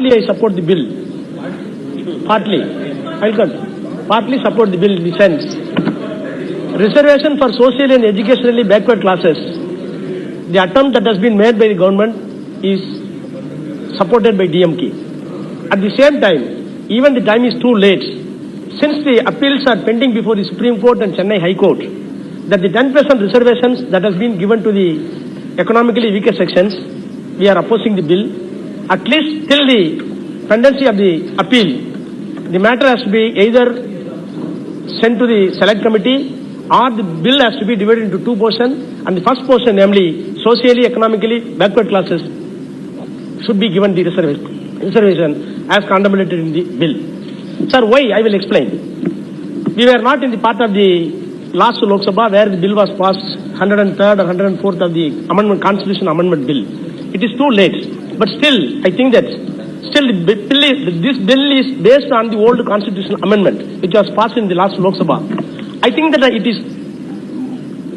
partly I support the bill. Partly. Partly support the bill in the sense. Reservation for socially and educationally backward classes. The attempt that has been made by the government is supported by DMK. At the same time, even the time is too late. Since the appeals are pending before the Supreme Court and Chennai High Court, that the 10% reservations that has been given to the economically weaker sections, we are opposing the bill. At least till the pendency of the appeal, the matter has to be either sent to the select committee or the bill has to be divided into two portions, and the first portion, namely socially, economically backward classes, should be given the reservation as contemplated in the bill. Sir, why? I will explain. We were not in the part of the last Lok Sabha where the bill was passed, 103rd or 104th of the amendment, Constitution Amendment Bill. It is too late, but still, I think that still this bill is based on the old Constitutional Amendment which was passed in the last Lok Sabha. I think that it is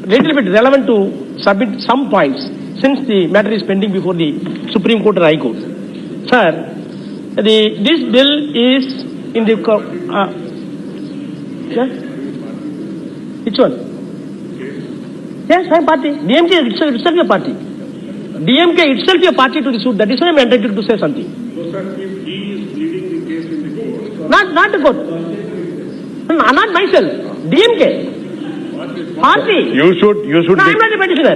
little bit relevant to submit some points since the matter is pending before the Supreme Court or High Court. Sir, this bill is in the which one? Yes, I'm party. DMK itself a party. DMK itself a party to the suit. That is why I am entitled to say something. No, sir, if he is pleading the case in the court. Not the court. Not myself. DMK. Party. You should. No, I'm not a petitioner.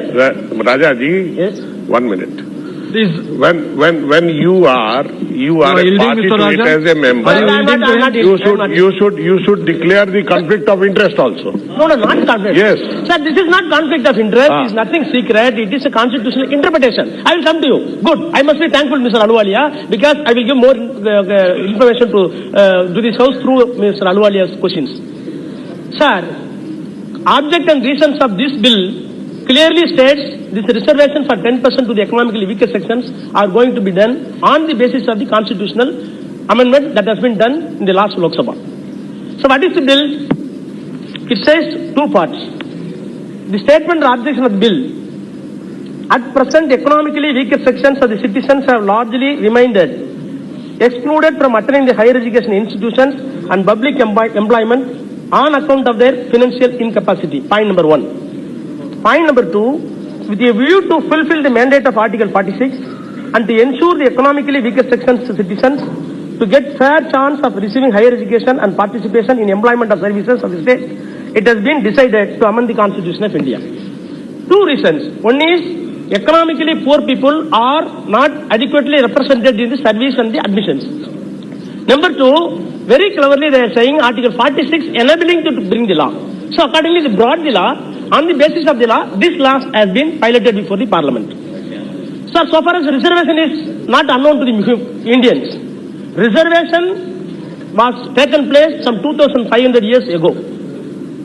Raja ji, yes. 1 minute. Please. When you are a party to it as a member, you should declare the conflict of interest also. No, not conflict. Yes. Sir, this is not conflict of interest. It is nothing secret. It is a constitutional interpretation. I will come to you. Good. I must be thankful, Mr. Ahluwalia, because I will give more information to this house through Mr. Ahluwalia's questions. Sir, object and reasons of this bill clearly states this reservation for 10% to the economically weaker sections are going to be done on the basis of the constitutional amendment that has been done in the last Lok Sabha. So what is the bill? It says two parts. The statement or objection of the bill. At present, economically weaker sections of the citizens have largely remained excluded from attending the higher education institutions and public employment on account of their financial incapacity. Point number one. Point number two. With a view to fulfill the mandate of Article 46 and to ensure the economically weaker sections citizens to get fair chance of receiving higher education and participation in employment of services of the state, it has been decided to amend the Constitution of India. Two reasons. One is economically poor people are not adequately represented in the service and the admissions. Number two, very cleverly they are saying Article 46 enabling to bring the law. So accordingly they brought the law. On the basis of the law, this law has been piloted before the Parliament. So far as reservation is not unknown to the Indians. Reservation was taken place some 2,500 years ago.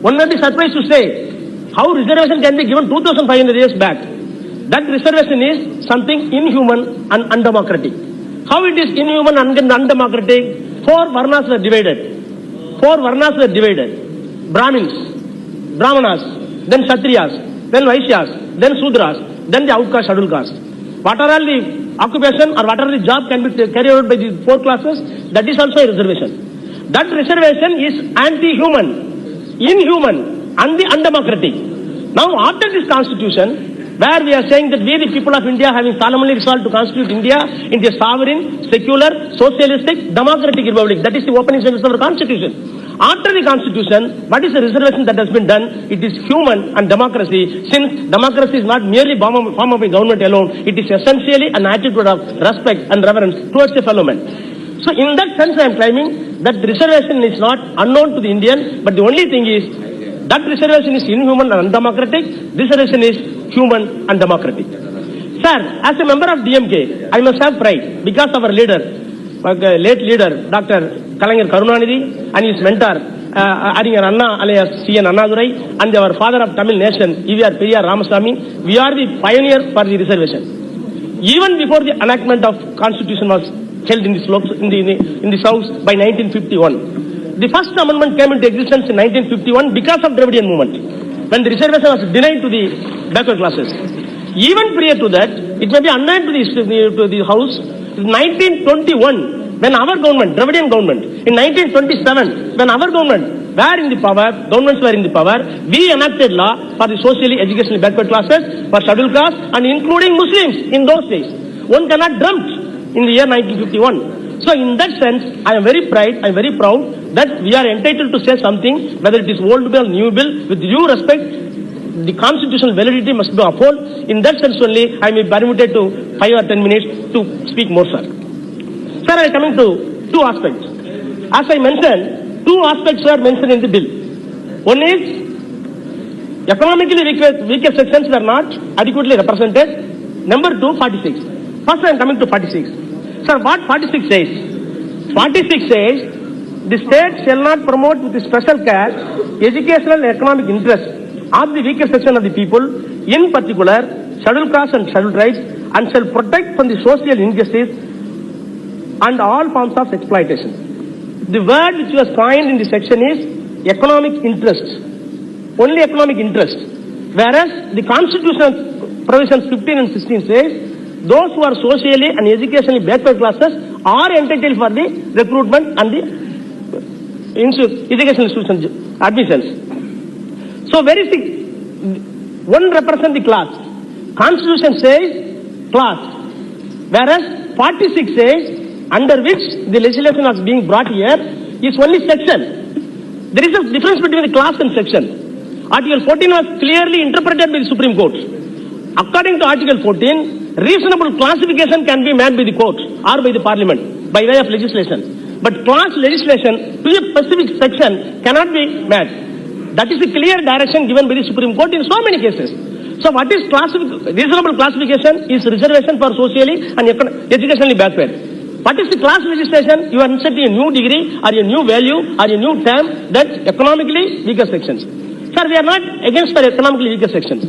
One may be surprised to say how reservation can be given 2,500 years back. That reservation is something inhuman and undemocratic. How it is inhuman and undemocratic? Four Varnas were divided. Brahmins, Brahmanas, then Kshatriyas, then Vaishyas, then Sudras, then the outcast scheduled caste. What are all the occupation or what are the job can be carried out by these four classes? That is also a reservation. That reservation is anti-human, inhuman and the undemocratic. Now after this constitution, where we are saying that we the people of India having solemnly resolved to constitute India into a sovereign, secular, socialistic, democratic republic. That is the opening sentence of our constitution. After the constitution, what is the reservation that has been done? It is human and democracy. Since democracy is not merely form of a government alone, it is essentially an attitude of respect and reverence towards a fellow man. So in that sense, I am claiming that the reservation is not unknown to the Indian, but the only thing is that reservation is inhuman and undemocratic. Reservation is human and democratic. Sir, as a member of DMK, I must have pride because our leader, late leader, Dr. Kalaignar Karunanidhi and his mentor, Aringer Anna alias C.N. Annadurai and our father of Tamil nation, E.V.R. Periyar Ramaswamy, we are the pioneer for the reservation. Even before the enactment of constitution was held in this house by 1951. The first amendment came into existence in 1951 because of Dravidian movement, when the reservation was denied to the backward classes. Even prior to that, it may be unknown to the house, 1921, when our government, Dravidian government, in 1927, when our government were in the power, governments were in the power, we enacted law for the socially, educationally backward classes, for scheduled caste, and including Muslims in those days. One cannot dreamt in the year 1951. So in that sense, I am very proud that we are entitled to say something, whether it is old bill, new bill, with due respect, the constitutional validity must be upheld. In that sense only, I may be permitted to 5 or 10 minutes to speak more, sir. Sir, I am coming to two aspects. As I mentioned, two aspects are mentioned in the bill. One is, economically weaker sections were not adequately represented. Number two, 46. First I am coming to 46. Sir, what 46 says? 46 says, the state shall not promote with special care educational and economic interests of the weaker section of the people, in particular scheduled castes and scheduled tribes, and shall protect from the social injustice and all forms of exploitation. The word which was coined in the section is economic interest, only economic interest, whereas the constitutional provisions 15 and 16 says those who are socially and educationally backward classes are entitled for the recruitment and the educational institution admissions. So very one represents the class. Constitution says class, whereas 46 says under which the legislation is being brought here is only section. There is a difference between the class and section. Article 14 was clearly interpreted by the Supreme Court. According to Article 14, reasonable classification can be made by the court or by the parliament by way of legislation. But class legislation to a specific section cannot be made. That is a clear direction given by the Supreme Court in so many cases. So what is reasonable classification is reservation for socially and educationally backward. What is the class legislation? You are inserting a new degree or a new value or a new term that economically weaker sections. Sir, we are not against for economically weaker sections.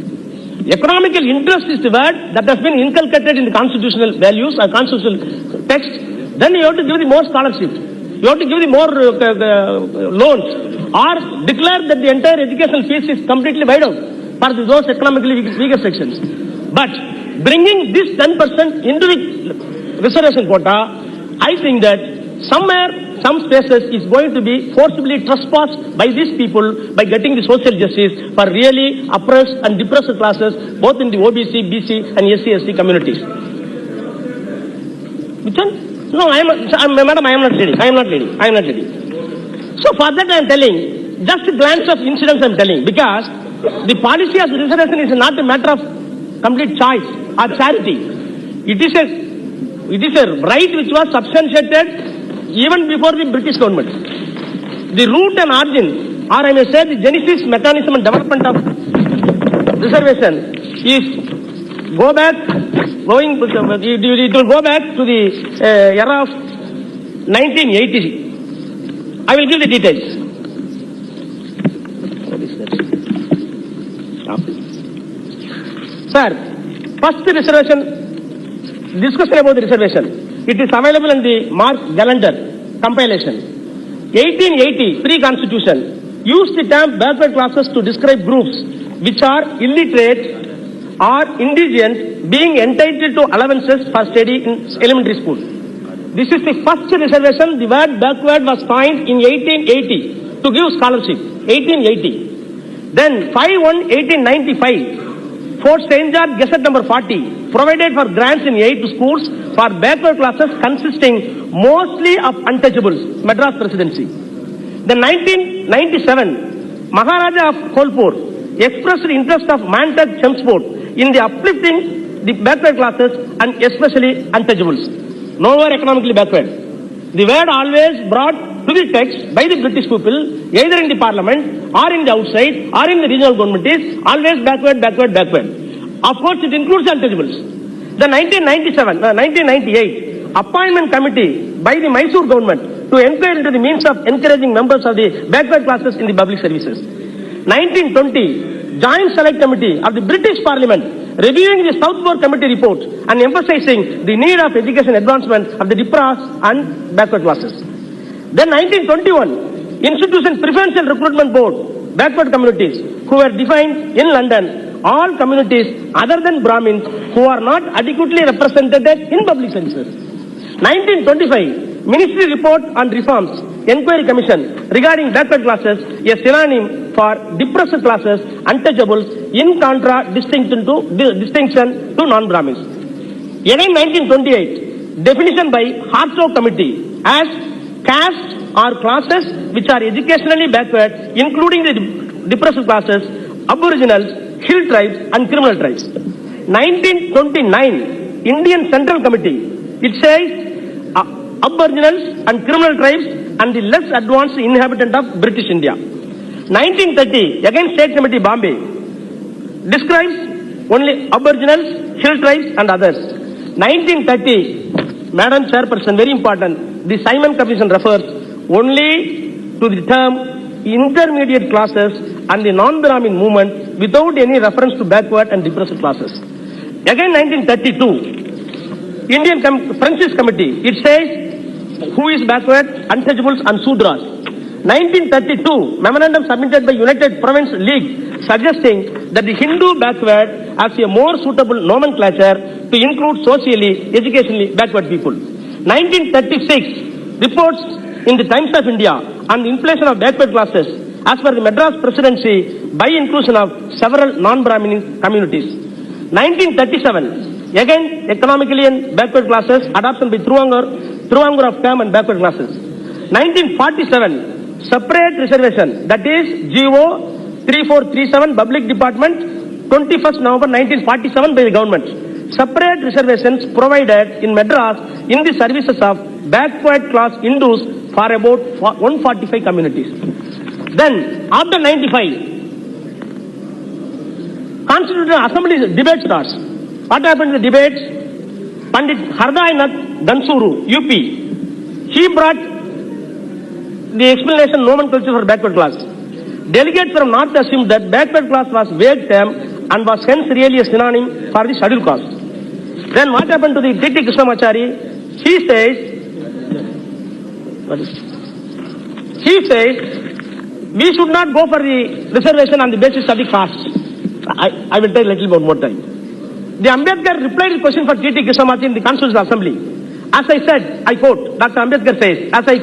Economical interest is the word that has been inculcated in the constitutional values or constitutional text. Then you have to give the more scholarship. You have to give the more loans or declare that the entire educational fees is completely wiped out for those economically weaker sections. But bringing this 10% into the reservation quota, I think that somewhere, some spaces is going to be forcibly trespassed by these people by getting the social justice for really oppressed and depressed classes, both in the OBC, BC and SC communities. Which one? No, madam, I am not ready. So for that I am telling, just a glance of incidents I am telling, because the policy of reservation is not a matter of complete choice or charity. It is a right which was substantiated even before the British government. The root and origin, or I may say the genesis, mechanism and development of reservation is it will go back to the era of 1980. I will give the details. What is that? Sir, first reservation, discussion about the reservation. It is available in the Mark Gallagher compilation. 1880 pre-constitution used the term backward classes to describe groups which are illiterate or indigent being entitled to allowances for study in elementary school. This is the first reservation. The word backward was coined in 1880 to give scholarship. 1880. Then 5/1/1895. Fort St. George Gazette number 40 provided for grants in 8 schools for backward classes consisting mostly of untouchables, Madras Presidency. Then 1997, Maharaja of Kolpur expressed the interest of Mantak Chelmsford in the uplifting the backward classes and especially untouchables. Nowhere economically backward. The word always brought to the text by the British people, either in the parliament or in the outside or in the regional government, is always backward. Of course, it includes untouchables. The 1998 appointment committee by the Mysore government to inquire into the means of encouraging members of the backward classes in the public services. 1920 joint select committee of the British Parliament reviewing the Southmore Committee report and emphasizing the need of education advancement of the depressed and backward classes. Then 1921, Institution Preferential Recruitment Board, backward communities who were defined in London, all communities other than Brahmins who are not adequately represented in public services. 1925, Ministry Report on Reforms, Enquiry Commission regarding backward classes, a synonym for depressed classes, untouchables, in distinction to non-Brahmins. Again 1928, definition by Hartog Committee as caste or classes which are educationally backward, including the depressed classes, aboriginals, hill tribes and criminal tribes. 1929, Indian Central Committee, it says aboriginals and criminal tribes and the less advanced inhabitant of British India. 1930, again State Committee Bombay, describes only aboriginals, hill tribes and others. 1930, Madam Chairperson, very important, the Simon Commission refers only to the term intermediate classes and the non-Brahmin movement without any reference to backward and depressed classes. Again 1932, Indian Francis Committee, it says who is backward, untouchables and Sudras. 1932, memorandum submitted by United Province League suggesting that the Hindu backward as a more suitable nomenclature to include socially, educationally backward people. 1936, reports in the Times of India on the inflation of backward classes as per the Madras Presidency by inclusion of several non-Brahmin communities. 1937, again economically and backward classes, adoption by Truvangur of term and backward classes. 1947, separate reservation, that is GO 3437, Public Department, 21st November 1947 by the government. Separate reservations provided in Madras in the services of backward class Hindus for about 145 communities. Then, after 95, Constitutional Assembly debate starts. What happened in the debates? Pandit Harday Nath Dansuru, UP, he brought the explanation nomenclature for backward class. Delegates from North assumed that backward class was vague term and was hence really a synonym for the scheduled caste. Then what happened to the T.T. Krishnamachari? He says, we should not go for the reservation on the basis of the caste. I will tell a little bit more time. The Ambedkar replied to the question for T.T. Krishnamachari in the Constitutional Assembly. As I said, I quote, Dr. Ambedkar says, as I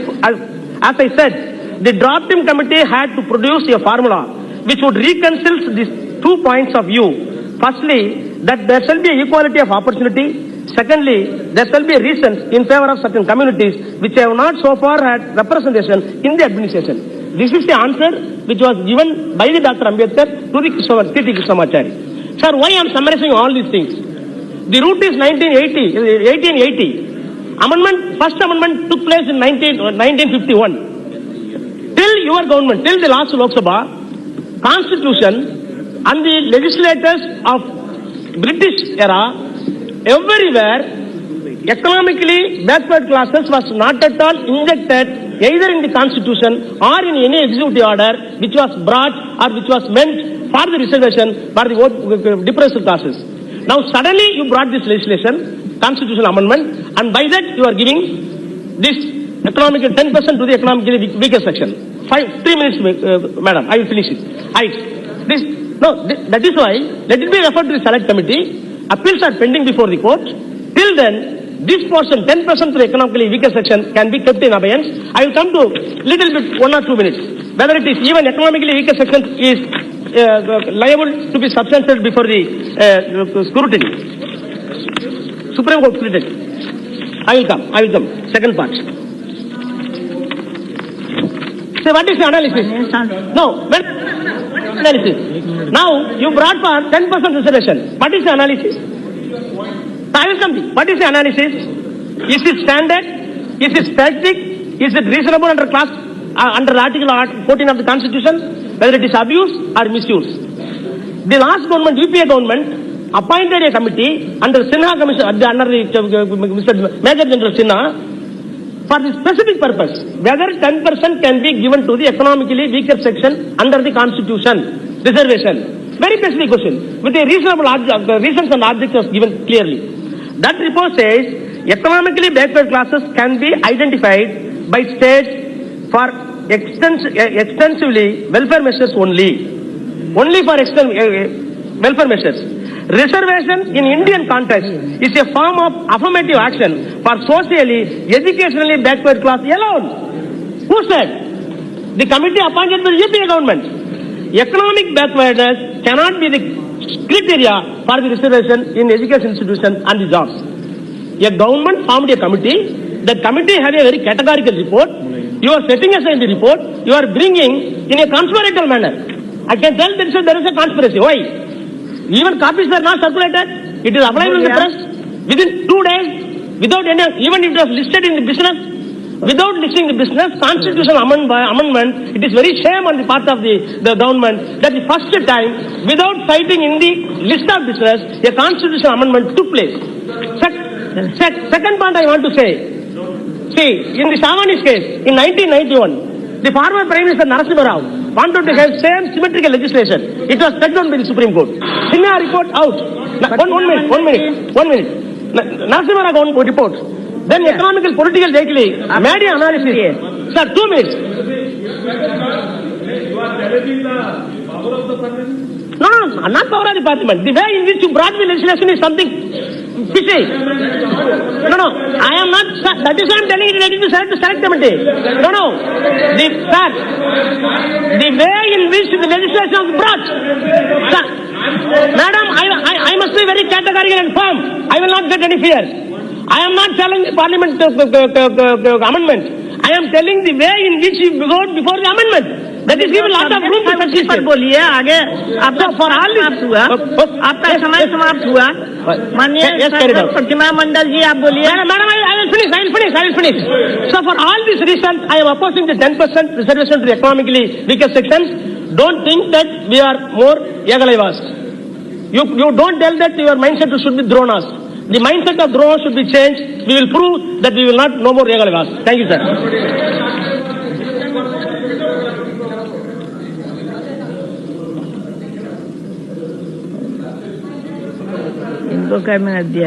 said, the drafting committee had to produce a formula which would reconcile these 2 points of view. Firstly, that there shall be equality of opportunity. Secondly, there shall be reasons in favor of certain communities which have not so far had representation in the administration. This is the answer which was given by the Dr. Ambedkar to the T.T. Krishnamachari. Sir, why I am summarizing all these things? The route is 1880. First amendment took place in 1951. Till your government, till the last Lok Sabha, Constitution and the legislators of British era, everywhere, economically backward classes was not at all injected either in the Constitution or in any executive order which was brought or which was meant for the reservation for the depressed classes. Now suddenly you brought this legislation, constitutional amendment, and by that you are giving this economic 10% to the economically weaker section. 3 minutes, madam, I will finish it. That is why, let it be referred to the select committee. Appeals are pending before the court. Till then, this portion, 10% to the economically weaker section, can be kept in abeyance. I will come to little bit, 1 or 2 minutes. Whether it is even economically weaker section is liable to be substantiated before the scrutiny. Supreme Court scrutiny. I will come. Second part. So what is the analysis? No, analysis. Now you brought for 10% reservation. What is the analysis? I will come to. What is the analysis? Is it standard? Is it static? Is it reasonable under Article 14 of the Constitution? Whether it is abuse or misuse. The last government, UPA government, appointed a committee under Sinha Commission, under Mr. Major General Sinha, for the specific purpose, whether 10% can be given to the economically weaker section under the Constitution, reservation. Very specific question, with a reasonable reasons and objects was given clearly. That report says, economically backward classes can be identified by states for extensively welfare measures only for welfare measures. Reservation in Indian context is a form of affirmative action for socially, educationally backward class alone. Who said? The committee appointed by the UPA government. Economic backwardness cannot be the criteria for the reservation in education institutions and the jobs. A government formed a committee. That committee had a very categorical report. You are setting aside the report. You are bringing in a conspiratorial manner. I can tell there is a conspiracy. Why? Even copies were not circulated. It is available in the press within 2 days, without any, even if it was listed in the business, without listing the business, constitutional amendment, it is very shame on the part of the government that the first time, without citing in the list of business, a constitutional amendment took place. Second point I want to say, see, in the Savanis case, in 1991, the former Prime Minister Narasimha Rao wanted to have same symmetrical legislation. It was struck down by the Supreme Court. Sinha report out. One minute. Narasimha Rao report. Then economical political lately made an analysis. Sir, 2 minutes. You are challenging the power of the parliament? No, not power of the parliament. The way in which you brought the legislation is something fishy. No, I am not. That is why I am telling you that it is to select committee. No. The way in which the legislation was brought. Sir, madam, I must be very categorical and firm. I will not get any fear. I am not telling the parliament amendment. I am telling the way in which you go before the amendment. That is given lot of room to succeed. बोलिए आगे आपका समाप्त हुआ आपका समय समाप्त हुआ माननीय प्रतिमा मंडल जी आप बोलिए Madam, I will finish. So for all these reasons, I am opposing the 10% reservation to the economically weaker sections. Don't think that we are more Yagalavas. You don't tell that your mindset should be Dronas. The mindset of Dronas should be changed. We will prove that we will not no more Yagalavas. Thank you, sir. इनको क्या minute दिया